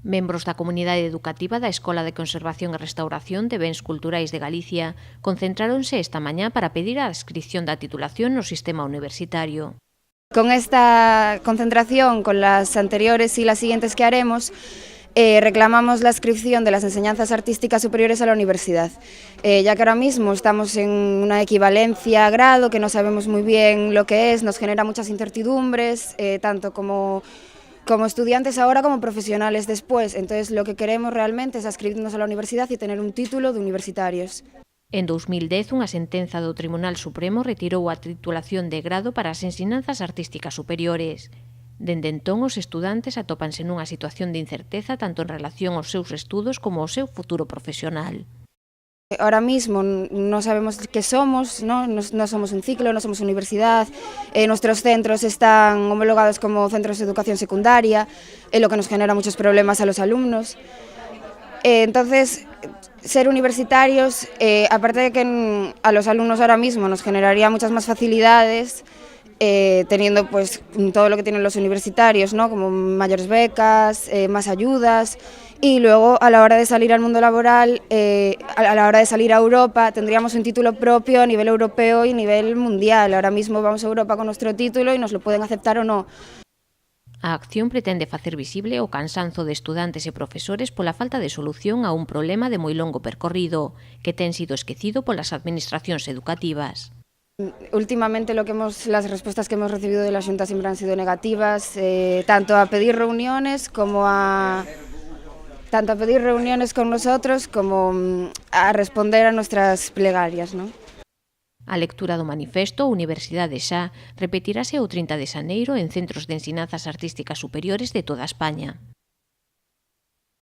Membros da comunidade educativa da Escola de Conservación e Restauración de Bens Culturais de Galicia concentráronse esta mañá para pedir a adscripción da titulación no sistema universitario. Con esta concentración, con las anteriores y las siguientes que haremos, reclamamos la adscripción de las enseñanzas artísticas superiores a la universidad, ya que ahora mismo estamos en una equivalencia a grado que no sabemos muy bien lo que es, nos genera muchas incertidumbres, tanto como estudiantes ahora como profesionales después. Entonces lo que queremos realmente es adscribirnos a la universidad y tener un título de universitarios. En 2010, unha sentenza do Tribunal Supremo retirou a titulación de grado para as ensinanzas artísticas superiores. Dende entón, os estudantes atópanse nunha situación de incerteza tanto en relación aos seus estudos como ao seu futuro profesional. Ahora mismo no sabemos qué somos, no somos un ciclo, no somos universidad, nuestros centros están homologados como centros de educación secundaria, lo que nos genera muchos problemas a los alumnos. Entonces, ser universitarios, aparte de que a los alumnos ahora mismo nos generaría muchas más facilidades, teniendo pues todo lo que tienen los universitarios, ¿no? Como mayores becas, más ayudas, y luego a la hora de salir al mundo laboral, a la hora de salir a Europa, tendríamos un título propio a nivel europeo y a nivel mundial. Ahora mismo vamos a Europa con nuestro título y nos lo pueden aceptar o no. A acción pretende facer visible o cansanzo de estudantes e profesores pola falta de solución a un problema de moi longo percorrido, que ten sido esquecido polas administracións educativas. Últimamente las respuestas que hemos recibido de la Xunta siempre han sido negativas, tanto a pedir reuniones con nosotros como a responder a nuestras plegarias, ¿no? A lectura do manifesto Universidade Xa repetirase o 30 de xaneiro en centros de ensinanzas artísticas superiores de toda España.